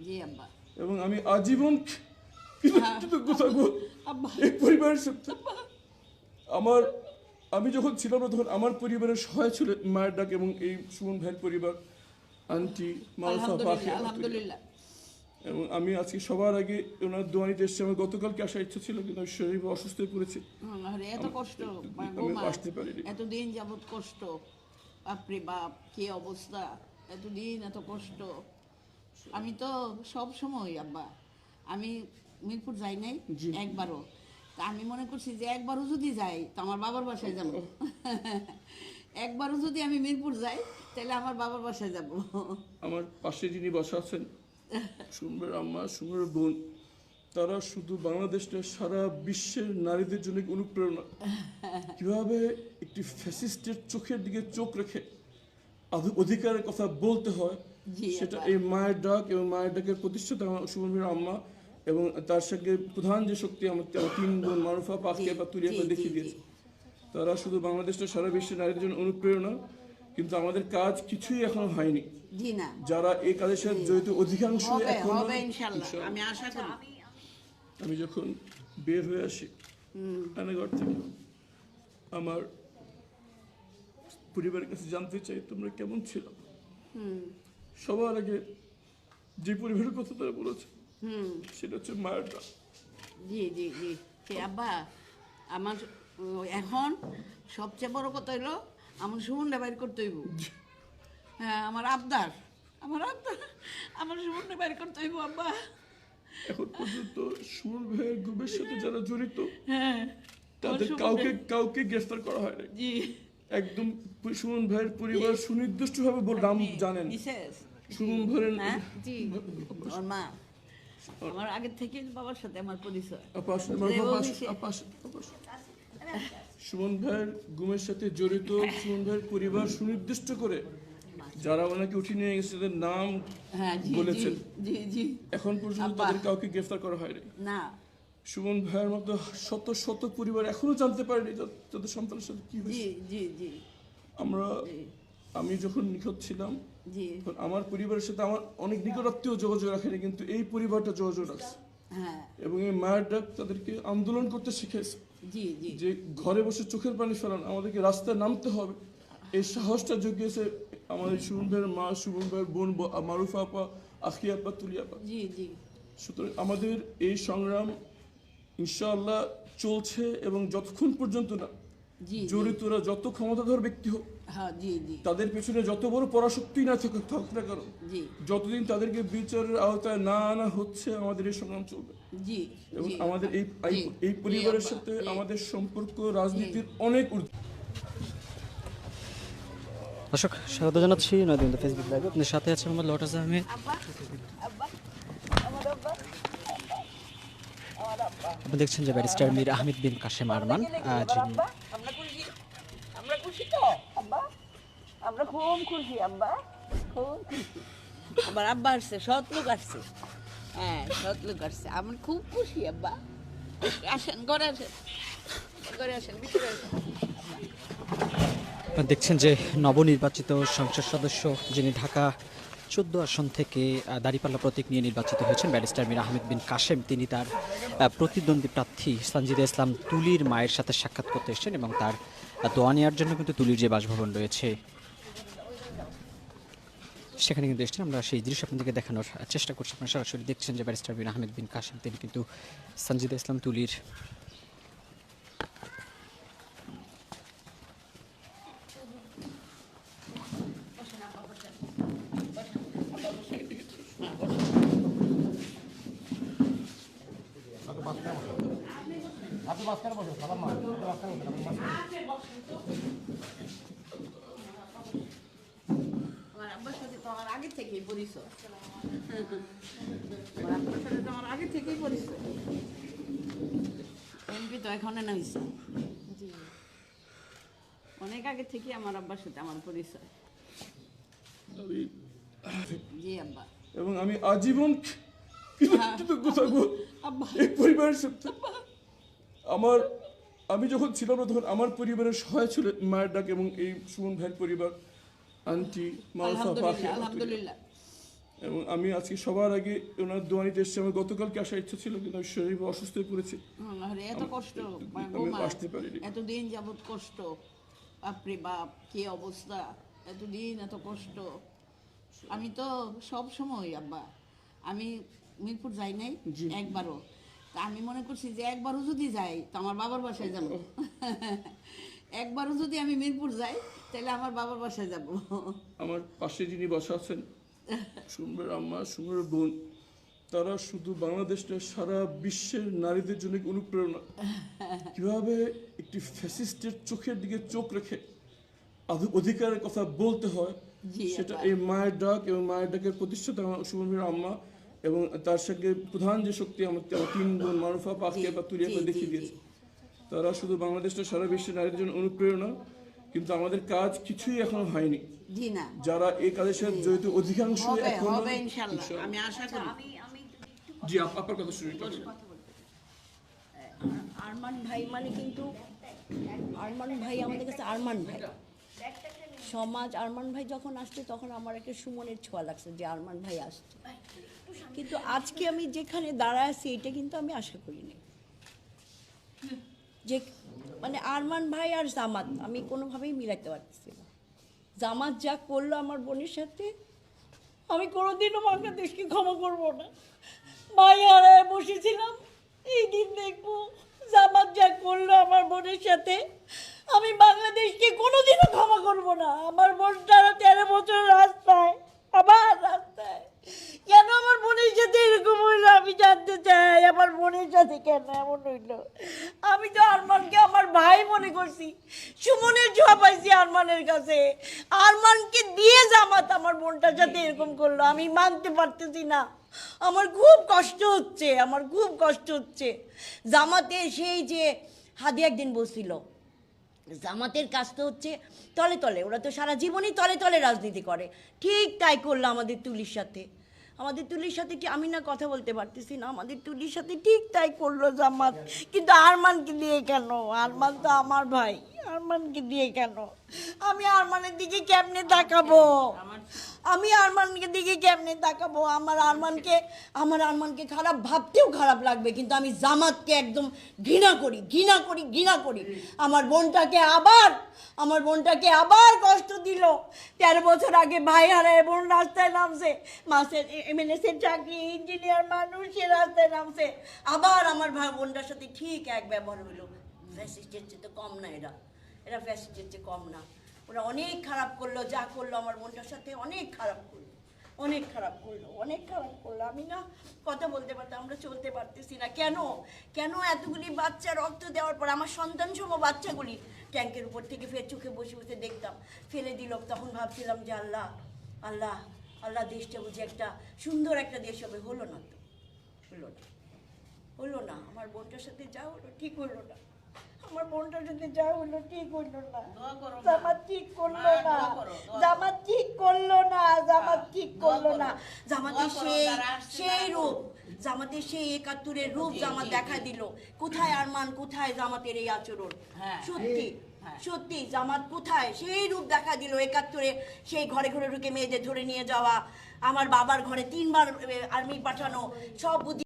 জি আব্বা। এবং আমি আজীবন কৃতজ্ঞ থাকবো এই পরিবারের সাথে। আমি যখন ছিলাম না তখন আমার পরিবারের সহায় ছিল মায়ের ডাক এবং এই সুমন ভাইয়ের পরিবার, আন্টি, মারুফা, পাখি, আলহামদুলিল্লাহ। এবং আমি আজকে সবার আগে ওনার দোয়া নিতে এসেছি। আমার গতকালকে আসার ইচ্ছা ছিল কিন্তু আমি শরীর অসুস্থ হয়ে পড়েছি, এত কষ্ট, আমি আসতে পারিনি। এতদিন যাবত কষ্ট, বাপরে বাপ কি অবস্থা, এতদিন এত কষ্ট। আমি তো সব সময় আব্বা, আমি মিরপুর যাই নাই একবারও। তা আমি মনে করছি যে একবারও যদি যাই তো আমার বাবার বাসায় যাব। একবারও যদি আমি মিরপুর যাই তাহলে আমার বাবার বাসায় যাব। আমার পাশে যিনি বসা আছেন, সুমনের আম্মা, সুমনের বোন, তারা শুধু বাংলাদেশ নয় সারা বিশ্বের নারীদের জন্য অনুপ্রেরণা। কিভাবে একটি ফ্যাসিস্টের চোখের দিকে চোখ রেখে অধিকারের কথা বলতে হয় সেটা এই মায়ের ডাক এবং মায়ের ডাকের প্রতিষ্ঠাতা সুমনের আম্মা এবং তার সঙ্গে প্রধান যে শক্তি আমার তিন বোন মারুফা, পাখিয়া বা তুলিয়া দেখিয়ে দিয়েছে। তারা শুধু বাংলাদেশটা সারা বিশ্বের নারীদের জন্য অনুপ্রেরণা, কিন্তু আমাদের কাজ কিছুই এখনো হয়নি। যারা এই কাজের সাথে জড়িত অধিকাংশ এখনো, আমি আশা করি। আমি যখন বের হয়ে আসি রান্নাঘর থেকে, আমার পরিবারের কাছে জানতে চাই তোমরা কেমন ছিল। সবার আগে যে পরিবারের কথা তারা বলেছে সেটা হচ্ছে মায়ের ডাক। জি জি জি আব্বা, আমার এখন সবচেয়ে বড় কথা হইলো আমার সুমনটা বাইর করতে হইব। হ্যাঁ, আমার আবদার আমার সুমনটা বাইর করতে হইব আব্বা। এখন পর্যন্ত সুমন ভাইয়ের গ্রুপের সাথে যারা জড়িত হ্যাঁ, তাদের কাউকে গ্রেফতার করা হয় না। জি, একদম সুমন ভাইয়ের পরিবার সুনির্দিষ্টভাবে নাম জানেন। সুমন ভাইয়ের মা আমার আগের থেকে বাবার সাথে আমার পরিচয়। সুমন ভাইয়ের গুমের সাথে জড়িত সুমন ভাইয়ের পরিবার সুনির্দিষ্ট করে যারা ওনাকে উঠিয়ে নিয়ে গেছে তাদের নাম বলেছেন। এখন পর্যন্ত তাদের কাউকে গ্রেফতার করা হয়নি। না, সুমন ভাইয়ের মতো শত শত পরিবার এখনো জানতে পারেনি তাদের সন্তানের সাথে কি হয়েছে। আমি যখন নিখোঁজ ছিলাম আমার পরিবারের সাথে আমার অনেক নিকটাত্মীয় যোগাযোগ রাখেনি, কিন্তু এই পরিবারটা যোগাযোগ রাখছে এবং এই মায়ের ডাক তাদেরকে আন্দোলন করতে শিখেছে যে ঘরে বসে চোখের পানি ফেলান, আমাদেরকে রাস্তায় নামতে হবে। এই সাহসটা জুগিয়েছে আমাদের সুমন ভাইয়ের মা, সুমন ভাইয়ের বোন মারুফা আপা, আখিয়া আপা, তুলিয়া আপা। সুতরাং আমাদের এই সংগ্রাম ইনশাআল্লাহ চলছে এবং যতক্ষণ পর্যন্ত না জড়িতরা যত ক্ষমতাধর ব্যক্তি হোক, তাদের পেছনে যত বড় পরাশক্তি না থাকুক না কারণ, যতদিন তাদেরকে বিচারের আওতায় না আনা হচ্ছে আমাদের এই সংগ্রাম চলবে। এবং আমাদের এই পরিবারের সাথে আমাদের সম্পর্ক রাজনীতির অনেক ঊর্ধ্বে। দর্শক স্বাগত জানাচ্ছি নয়দিন ফেসবুক লাইভে। আপনার সাথে আছে মোহাম্মদ লটাস আহমেদ। আপনি দেখছেন যে ব্যারিস্টার মীর আহমেদ বিন কাশেম আরমান, যিনি আমরা খুব খুশি আব্বা, খুব খুশি। আমার আব্বা আসছে, সৎ লোক আসছে। হ্যাঁ, সৎ লোক আসছে, আমি খুব খুশি আব্বা। আসেন, ঘরে আসেন, ঘরে আসেন, ভিতরে আসেন। আপনারা দেখছেন যে নবনির্বাচিত সংসদ সদস্য যিনি ঢাকা 14 আসন থেকে দাঁড়িপাল্লা প্রতীক নিয়ে নির্বাচিত হয়েছেন ব্যারিস্টার মীর আহমেদ বিন কাশেম, তিনি তার প্রতিদ্বন্দ্বী প্রার্থী সানজিদা ইসলাম তুলির মায়ের সাথে সাক্ষাৎ করতে এসেছেন এবং তার দোয়া নেওয়ার জন্য কিন্তু তুলির যে বাসভবন রয়েছে সেখানে কিন্তু এসেছেন। আমরা সেই দৃশ্য আপনাদেরকে দেখানোর চেষ্টা করছি। আপনারা সরাসরি দেখছেন যে ব্যারিস্টার মীর আহমেদ বিন কাশেম তিনি কিন্তু সানজিদা ইসলাম তুলির আগে থেকেই পরিচয়, আমার আগে থেকেই পরিচয়। এমপি তো এখন না হয়েছে, অনেক আগে থেকে আমার আব্বার সাথে আমার পরিচয়। জি আব্বা। এবং আমি আজীবন কৃতজ্ঞ থাকবো এই পরিবারের সাথে। আমি যখন ছিলাম না তখন আমার পরিবারের সহায় ছিল মায়ের ডাক এবং এই সুমন ভাইয়ের পরিবার, আন্টি, মারুফা, পাখি, আলহামদুলিল্লাহ। এবং আমি আজকে সবার আগে ওনার দোয়া নিতে এসেছি। আমার গতকালকে আসার ইচ্ছা ছিল, কিন্তু আমি শরীর অসুস্থ হয়ে পড়েছি, আল্লাহরে এত কষ্ট, আমি আসতে পারিনি। এতদিন যাবত কষ্ট, বাপরে বাপ কি অবস্থা, এতদিন এত কষ্ট। আমি তো সব সময় আব্বা, আমি মিরপুর যাই নাই একবারও। তা আমি মনে করছি যে একবারও যদি যাই তো আমার বাবার বাসায় যাব। একবারও যদি আমি মিরপুর যাই তাহলে আমার বাবার বাসায় যাব। আমার পাশে যিনি বসা আছেন, সুমনের আম্মা, সুমনের বোন, তারা শুধু বাংলাদেশটা সারা বিশ্বের নারীদের জন্য এক অনুপ্রেরণা। কিভাবে একটি ফ্যাসিস্টের চোখের দিকে চোখ রেখে অধিকারের কথা বলতে হয়, সেটা এই মায়ের ডাক এবং মায়ের ডাকের প্রতিষ্ঠাতা আমার সুমনের আম্মা, এবং তার সঙ্গে প্রধান যে শক্তি আমার 3 বোন মারুফা, পাখিয়া বা তুলিয়াকে দেখিয়ে দিয়েছে। তারা শুধু বাংলাদেশটা সারা বিশ্বের নারীদের জন্য অনুপ্রেরণা, কিন্তু আমাদের কাজ কিছুই এখনো হয়নি। যারা এই কাজের সাথে জড়িত অধিকাংশ এখনো হবে ইনশাআল্লাহ, আমি আশা করি। জি আপনার কথা শুরু করেন। আরমান ভাই মানে কিন্তু আরমান ভাই আমাদের কাছে আরমান ভাই সমাজ। আরমান ভাই যখন আসছে তখন আমার একটা সুমনের ছোঁয়া লাগছে যে আরমান ভাই আসছে, কিন্তু আজকে আমি যেখানে দাঁড়ায় আছি এটা কিন্তু আমি আশা করিনি যে মানে আরমান ভাই আর জামাত আমি কোনোভাবেই মিলাইতে পারতেছি না। জামাত যা করলো আমার বোনের সাথে, আমি কোনোদিনও বাংলাদেশকে ক্ষমা করবো না। ভাই হারায় বসেছিলাম, এই দিন দেখবো। জামাত যা করলো আমার বোনের সাথে, আমি বাংলাদেশকে কোনোদিনও ক্ষমা করবো না। আমার বোন 13 বছর রাস্তায়, আবার রাস্তায়। কেন আমার বোনের সাথে এরকম হইলো আমি জানতে চাই। আমার বোনের সাথে কেন এমন হইলো? আমি তো আরমানকে আমার ভাই মনে করছি, সুমনের ছোঁয়া পাইছি আরমানের কাছে। আরমানকে দিয়ে জামাত আমার বোনটার সাথে এরকম করলো, আমি মানতে পারতেছি না। আমার খুব কষ্ট হচ্ছে, আমার খুব কষ্ট হচ্ছে। জামাতে সেই যে হাদি একদিন বলছিল, জামাতের কাজ তো হচ্ছে তলে তলে, ওরা তো সারা জীবনই তলে তলে রাজনীতি করে। ঠিক তাই করলো আমাদের তুলির সাথে। আমাদের তুলির সাথে কি আমি না কথা বলতে পারতেছি না? আমাদের তুলির সাথে ঠিক তাই করলো জামাত। কিন্তু আরমানকে দিয়ে কেন? আরমান তো আমার ভাই, আরমানকে দিয়ে কেন? আমি আরমানের দিকে কেমনে তাকাবো? আমি আরমানের দিকে কেমনে তাকাবো? আমার আরমানকে খারাপ ভাবতেও খারাপ লাগবে, কিন্তু আমি জামাতকে একদম ঘৃণা করি, ঘৃণা করি, ঘৃণা করি। আমার বোনটাকে আবার কষ্ট দিল। 13 বছর আগে ভাই হারায় বোন রাস্তায় নামছে, মাসের এমএনএসের চাকরি, ইঞ্জিনিয়ার মানুষ, সে রাস্তায় নামছে। আবার আমার ভাই বোনটার সাথে ঠিক এক ব্যবহার হলো। ফ্যাসিস্টের চেয়ে তো কম না, এরা ফ্যাসিস্টের চেয়ে কম না। ওরা অনেক খারাপ করলো, যা করলো আমার বোনটার সাথে অনেক খারাপ করলো, অনেক খারাপ করলো, অনেক খারাপ করলো। আমি না কথা বলতে পারতাম, আমরা চলতে পারতেছি না। কেন এতগুলি বাচ্চা রক্ত দেওয়ার পর আমার সন্তান সম বাচ্চাগুলি ট্যাঙ্কের উপর থেকে ফের চোখে বসে বসে দেখতাম ফেলে দিল। তখন ভাবছিলাম যে আল্লাহ আল্লাহ আল্লাহ, দেশটা বুঝি একটা সুন্দর একটা দেশ হবে। হলো না তো, হলো না। আমার বোনটার সাথে যা হলো ঠিক হলো না, আমার বোনটার সাথে যা হলো ঠিক হলো না। জামাত ঠিক করলো না, জামাত ঠিক করলো না, জামাত ঠিক করলো না। জামাতের সেই রূপ, জামাতের সেই 71-এর রূপ জামাত দেখা দিল। কোথায় আরমান, কোথায় জামাতের এই আচরণ? সত্যি সত্যি জামাত কোথায়? সেই রূপ দেখা দিল 71-এ, সেই ঘরে ঘরে ঢুকে মেয়েদের ধরে নিয়ে যাওয়া, আমার বাবার ঘরে 3 বার আর্মি পাঠানো, সব বুদ্ধি